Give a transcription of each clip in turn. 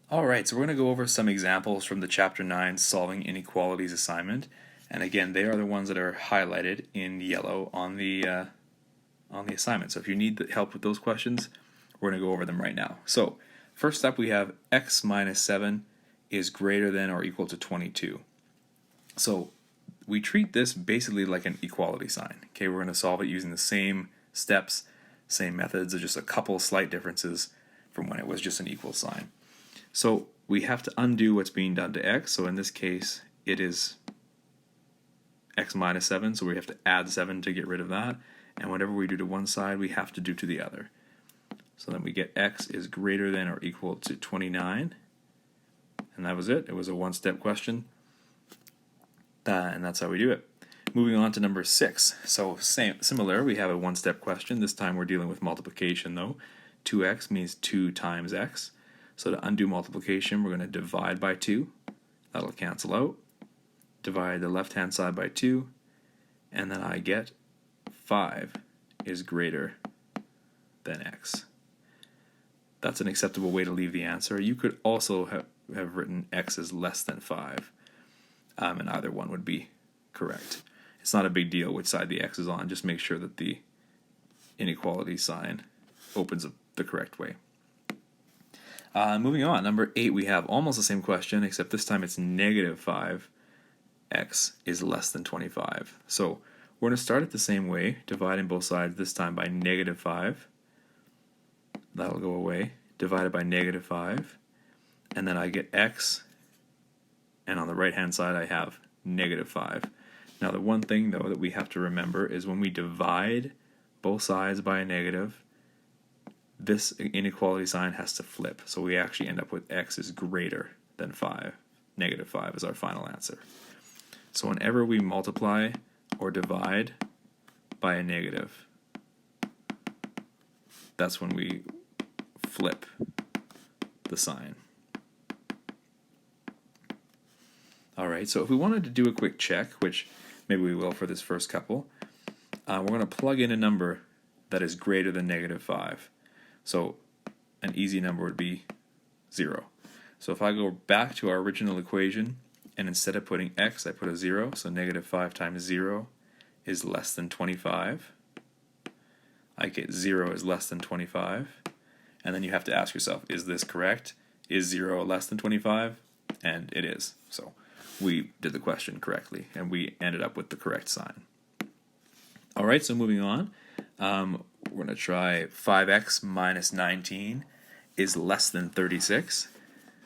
Alright, so we're going to go over some examples from the Chapter 9 Solving Inequalities assignment. And again, they are the ones that are highlighted in yellow on the assignment. So if you need help with those questions, we're going to go over them right now. So first up, we have x minus 7 is greater than or equal to 22. So we treat this basically like an equality sign. Okay, we're going to solve it using the same steps, same methods, just a couple slight differences from when it was just an equal sign. So we have to undo what's being done to x. So in this case, it is x minus 7, so we have to add 7 to get rid of that. And whatever we do to one side, we have to do to the other. So then we get x is greater than or equal to 29. And that was it. It was a one-step question. And that's how we do it. Moving on to number 6. So similar, we have a one-step question. This time we're dealing with multiplication though. 2x means 2 times x. So to undo multiplication, we're going to divide by 2. That'll cancel out. Divide the left-hand side by 2. And then I get 5 is greater than x. That's an acceptable way to leave the answer. You could also have written x is less than 5. And either one would be correct. It's not a big deal which side the x is on. Just make sure that the inequality sign opens up the correct way. Moving on, number 8, we have almost the same question, except this time it's negative 5x is less than 25. So we're going to start it the same way, dividing both sides, this time by negative 5. That'll go away. Divided by negative 5. And then I get x, and on the right-hand side I have negative 5. Now the one thing, though, that we have to remember is when we divide both sides by a negative, this inequality sign has to flip. So we actually end up with x is greater than 5. Negative 5 is our final answer. So whenever we multiply or divide by a negative, that's when we flip the sign. Alright, so if we wanted to do a quick check, which maybe we will for this first couple, we're going to plug in a number that is greater than negative 5. So an easy number would be 0. So if I go back to our original equation, and instead of putting x, I put a 0, so negative 5 times 0 is less than 25. I get 0 is less than 25. And then you have to ask yourself, is this correct? Is 0 less than 25? And it is. So we did the question correctly, and we ended up with the correct sign. Alright, so moving on. We're going to try 5x minus 19 is less than 36.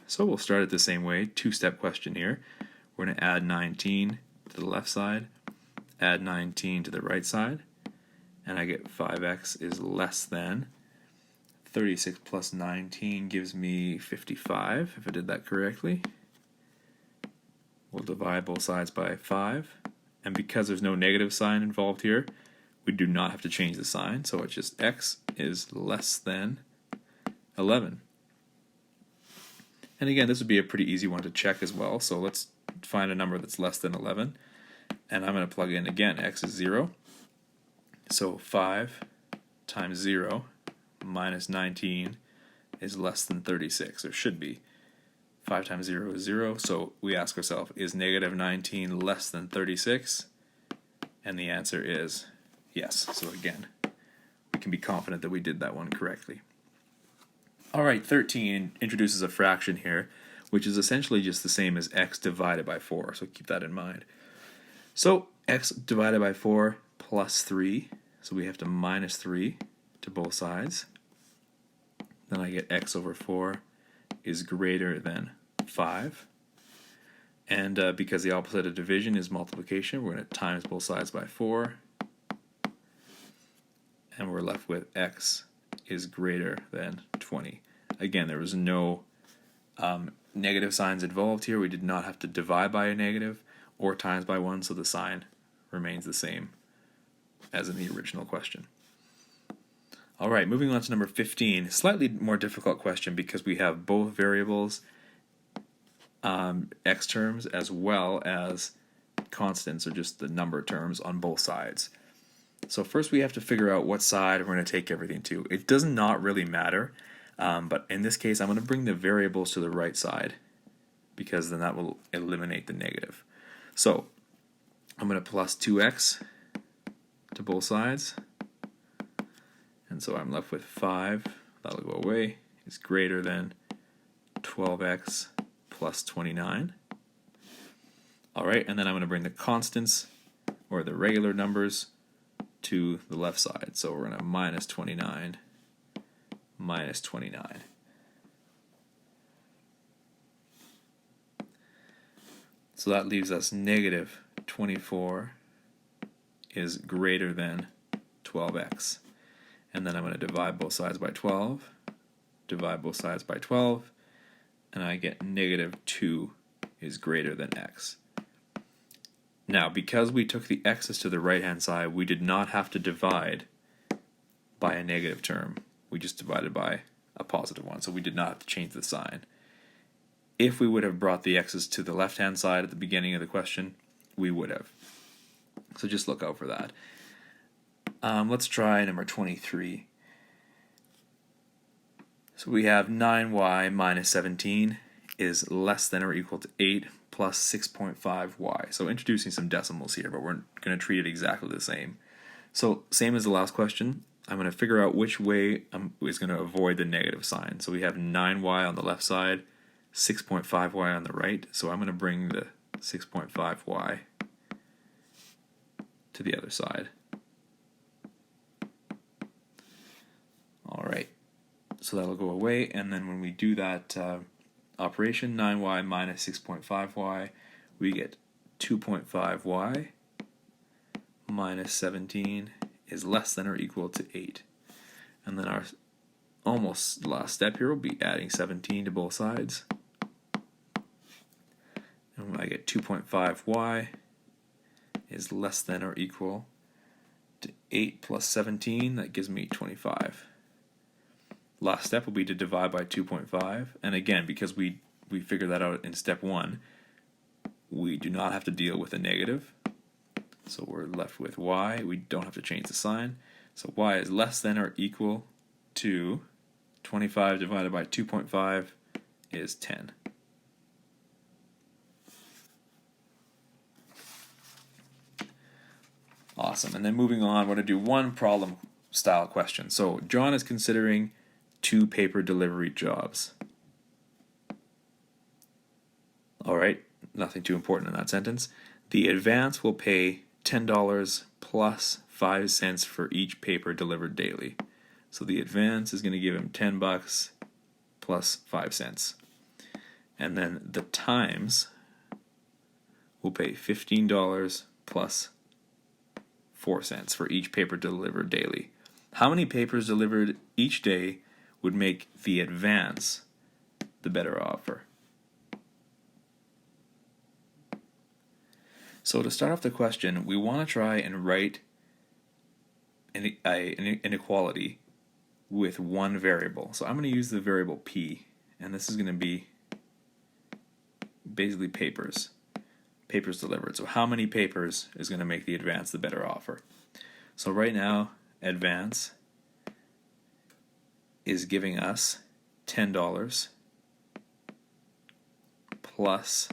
So we'll start it the same way, two-step question here. We're going to add 19 to the left side, add 19 to the right side, and I get 5x is less than 36 plus 19 gives me 55, if I did that correctly. We'll divide both sides by 5, and because there's no negative sign involved here, we do not have to change the sign, so it's just x is less than 11. And again, this would be a pretty easy one to check as well, so let's find a number that's less than 11. And I'm going to plug in again, x is 0. So 5 times 0 minus 19 is less than 36, or should be. 5 times 0 is 0, so we ask ourselves, is negative 19 less than 36? And the answer is yes. So again, we can be confident that we did that one correctly. Alright, 13 introduces a fraction here, which is essentially just the same as x divided by 4, so keep that in mind. So x divided by 4 plus 3, so we have to minus 3 to both sides. Then I get x over 4 is greater than 5. And because the opposite of division is multiplication, we're going to times both sides by 4. And we're left with x is greater than 20. Again, there was no negative signs involved here. We did not have to divide by a negative or times by 1, so the sign remains the same as in the original question. Alright, moving on to number 15. Slightly more difficult question because we have both variables, x terms, as well as constants, or just the number terms, on both sides. So first we have to figure out what side we're going to take everything to. It does not really matter. But in this case, I'm going to bring the variables to the right side because then that will eliminate the negative. So I'm going to plus 2x to both sides. And so I'm left with 5, that'll go away, is greater than 12x plus 29. All right, and then I'm going to bring the constants, or the regular numbers, to the left side. So we're going to minus 29, minus 29. So that leaves us negative 24 is greater than 12x. And then I'm going to divide both sides by 12, divide both sides by 12, and I get negative 2 is greater than x. Now, because we took the x's to the right-hand side, we did not have to divide by a negative term. We just divided by a positive one, so we did not have to change the sign. If we would have brought the x's to the left-hand side at the beginning of the question, we would have. So just look out for that. Let's try number 23. So we have 9y minus 17 is less than or equal to 8 plus 6.5y. So introducing some decimals here, but we're going to treat it exactly the same. So same as the last question, I'm going to figure out which way is going to avoid the negative sign. So we have 9y on the left side, 6.5y on the right. So I'm going to bring the 6.5y to the other side. All right, so that'll go away, and then when we do that operation, 9y minus 6.5y, we get 2.5y minus 17 is less than or equal to 8. And then our almost last step here will be adding 17 to both sides. And I get 2.5y is less than or equal to 8 plus 17, that gives me 25. Last step will be to divide by 2.5, and again, because we figured that out in step 1, we do not have to deal with a negative, so we're left with y. We don't have to change the sign, so y is less than or equal to 25 divided by 2.5 is 10. Awesome, and then moving on, we're going to do one problem style question. So John is considering 2 paper delivery jobs. All right, nothing too important in that sentence. The advance will pay $10 plus 5 cents for each paper delivered daily. So the advance is going to give him $10 plus 5 cents. And then the times will pay $15 plus 4 cents for each paper delivered daily. How many papers delivered each day would make the advance the better offer? So to start off the question, we want to try and write an inequality with one variable. So I'm going to use the variable p, and this is going to be basically papers delivered. So how many papers is going to make the advance the better offer? So right now, advance is giving us $10 plus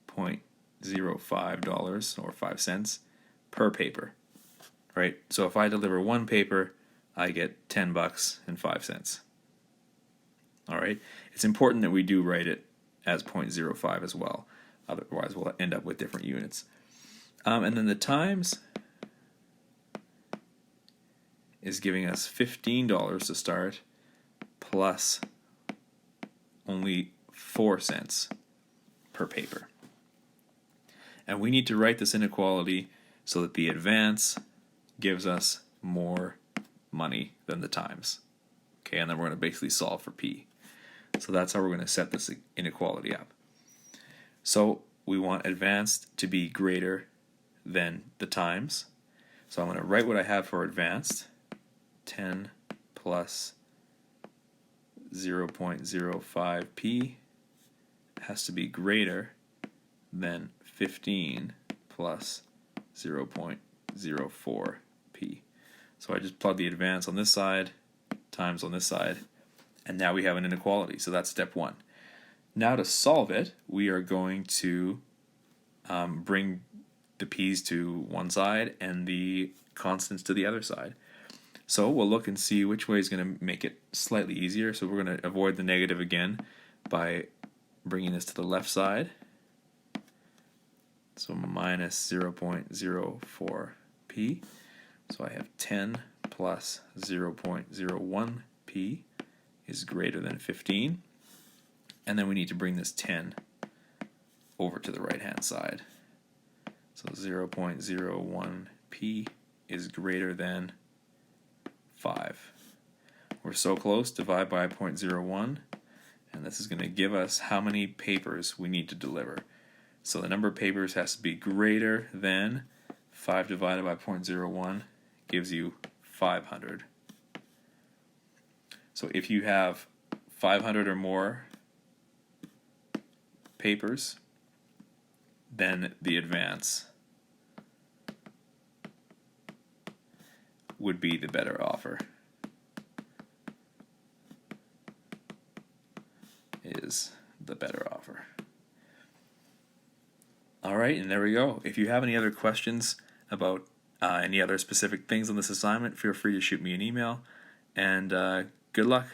$0.05 or 5 cents per paper, right? So if I deliver one paper, I get $10 and 5 cents. All right, it's important that we do write it as 0.05 as well. Otherwise, we'll end up with different units. And then the times is giving us $15 to start plus only 4 cents per paper. And we need to write this inequality so that the advance gives us more money than the times. Okay, and then we're going to basically solve for p. So that's how we're going to set this inequality up. So we want advanced to be greater than the times. So I'm going to write what I have for advanced. 10 plus 0.05p has to be greater than 15 plus 0.04p. So I just plug the advance on this side, times on this side, And now we have an inequality, so that's step one. Now to solve it, we are going to bring the p's to one side and the constants to the other side. So we'll look and see which way is going to make it slightly easier. So we're going to avoid the negative again by bringing this to the left side. So minus 0.04p. So I have 10 plus 0.01p is greater than 15. And then we need to bring this 10 over to the right-hand side. So 0.01p is greater than 5. We're so close, divide by 0.01, and this is going to give us how many papers we need to deliver. So the number of papers has to be greater than 5 divided by 0.01 gives you 500. So if you have 500 or more papers, then the advance would be the better offer. Is the better offer. Alright, and there we go. If you have any other questions about any other specific things on this assignment, feel free to shoot me an email, and good luck.